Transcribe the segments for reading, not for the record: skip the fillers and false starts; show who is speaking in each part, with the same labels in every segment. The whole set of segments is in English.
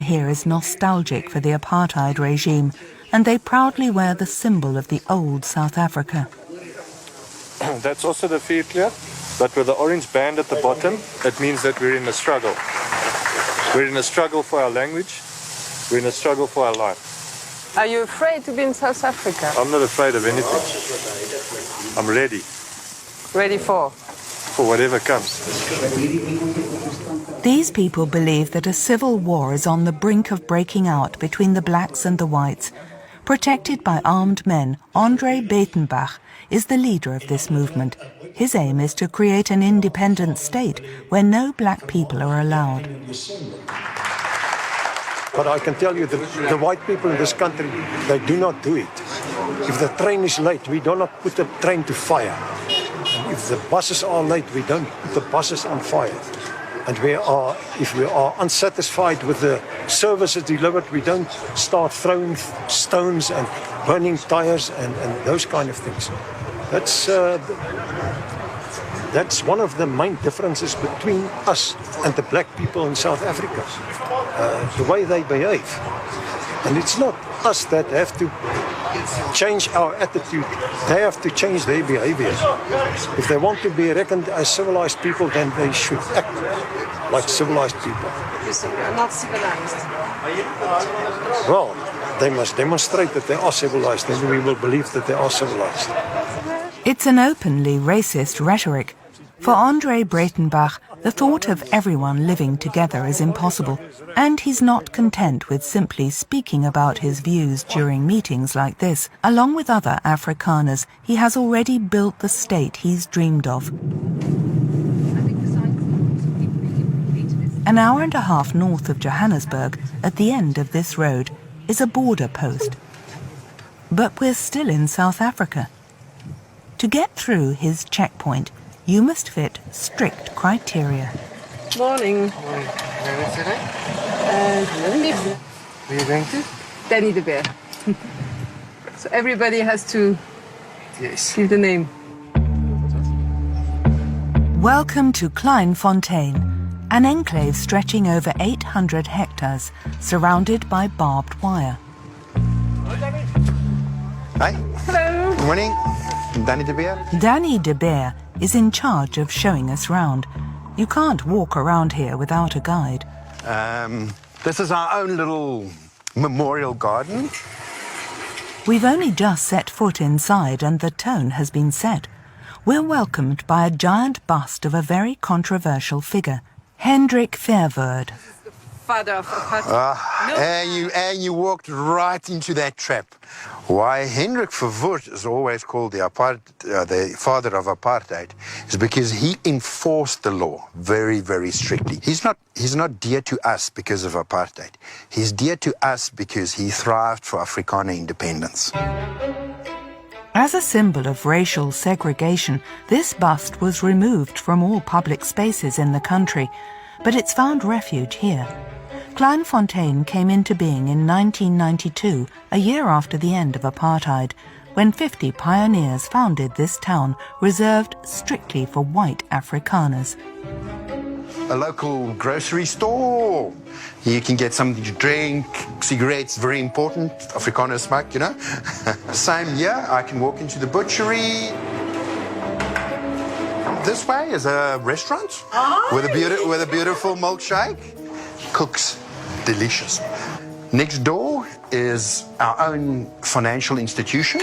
Speaker 1: here is nostalgic for the apartheid regime, and they proudly wear the symbol of the old South Africa.
Speaker 2: That's also the vierkleur, but with the orange band at the bottom, it means that we're in a struggle. We're in a struggle for our language, we're in a struggle for our life.
Speaker 3: Are you afraid to be in South Africa?
Speaker 2: I'm not afraid of anything. I'm ready.
Speaker 3: Ready for?
Speaker 2: For whatever comes.
Speaker 1: These people believe that a civil war is on the brink of breaking out between the blacks and the whites. Protected by armed men, Andre Betenbach is the leader of this movement. His aim is to create an independent state where no black people are allowed.
Speaker 4: But I can tell you that the white people in this country, they do not do it. If the train is late, we do not put the train to fire. If the buses are late, we don't put the buses on fire. And if we are unsatisfied with the services delivered, we don't start throwing stones and burning tires and those kind of things. That's one of the main differences between us and the black people in South Africa, the way they behave. And it's not us that have to change our attitude, they have to change their behavior. If they want to be reckoned as civilized people, then they should act like civilized people.
Speaker 3: You're not civilized.
Speaker 4: Well, they must demonstrate that they are civilized, then we will believe that they are civilized.
Speaker 1: It's an openly racist rhetoric. For Andre Breitenbach, the thought of everyone living together is impossible, and he's not content with simply speaking about his views during meetings like this. Along with other Afrikaners, he has already built the state he's dreamed of. An hour and a half north of Johannesburg, at the end of this road, is a border post. But we're still in South Africa. To get through his checkpoint, you must fit strict criteria.
Speaker 3: Morning.
Speaker 2: Where
Speaker 3: Where
Speaker 2: are you going to?
Speaker 3: Danny de Beer. So everybody has to give the name.
Speaker 1: Welcome to Kleinfontein, an enclave stretching over 800 hectares, surrounded by barbed wire.
Speaker 5: Hi.
Speaker 3: Hello.
Speaker 5: Good morning. Danny de Beer.
Speaker 1: Danny de Beer is in charge of showing us round. You can't walk around here without a guide.
Speaker 5: This is our own little memorial garden.
Speaker 1: We've only just set foot inside and the tone has been set. We're welcomed by a giant bust of a very controversial figure, Hendrik Verwoerd.
Speaker 3: Father of apartheid.
Speaker 5: And you walked right into that trap. Why Hendrik Verwoerd is always called the father of apartheid is because he enforced the law very, very strictly. He's not dear to us because of apartheid. He's dear to us because he thrived for Afrikaner independence.
Speaker 1: As a symbol of racial segregation, this bust was removed from all public spaces in the country, but it's found refuge here. Kleinfontein came into being in 1992, a year after the end of apartheid, when 50 pioneers founded this town reserved strictly for white Afrikaners.
Speaker 5: A local grocery store. You can get something to drink, cigarettes, very important. Afrikaners smoke, you know. Same here, I can walk into the butchery. This way is a restaurant with a beautiful milkshake. Cooks delicious. Next door is our own financial institution.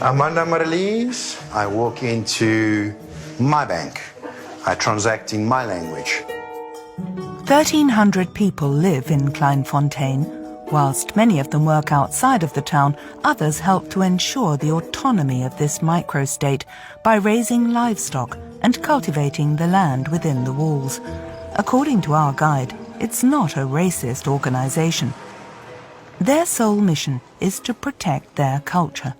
Speaker 5: Amanda Marlies. I walk into my bank. I transact in my language.
Speaker 1: 1,300 people live in Kleinfontein. Whilst many of them work outside of the town, others help to ensure the autonomy of this microstate by raising livestock and cultivating the land within the walls. According to our guide, it's not a racist organization. Their sole mission is to protect their culture.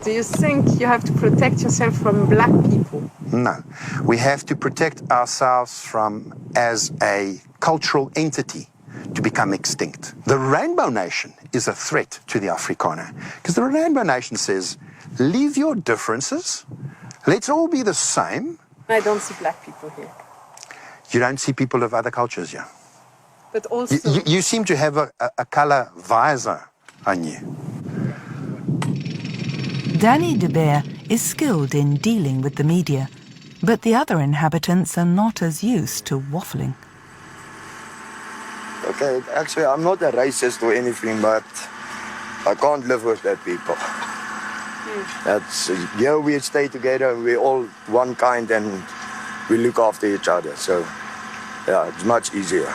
Speaker 3: Do you think you have to protect yourself from black people?
Speaker 5: No. We have to protect ourselves from, as a cultural entity, to become extinct. The Rainbow Nation is a threat to the Afrikaner, because the Rainbow Nation says, leave your differences, Let's all be the same.
Speaker 3: I don't see black people here.
Speaker 5: You don't see people of other cultures, yeah.
Speaker 3: But also,
Speaker 5: You seem to have a color visor on you.
Speaker 1: Danny de Beer is skilled in dealing with the media, but the other inhabitants are not as used to waffling.
Speaker 6: Okay, actually, I'm not a racist or anything, but I can't live with that people. That's here we stay together, and we're all one kind, and we look after each other. So, yeah, it's much easier.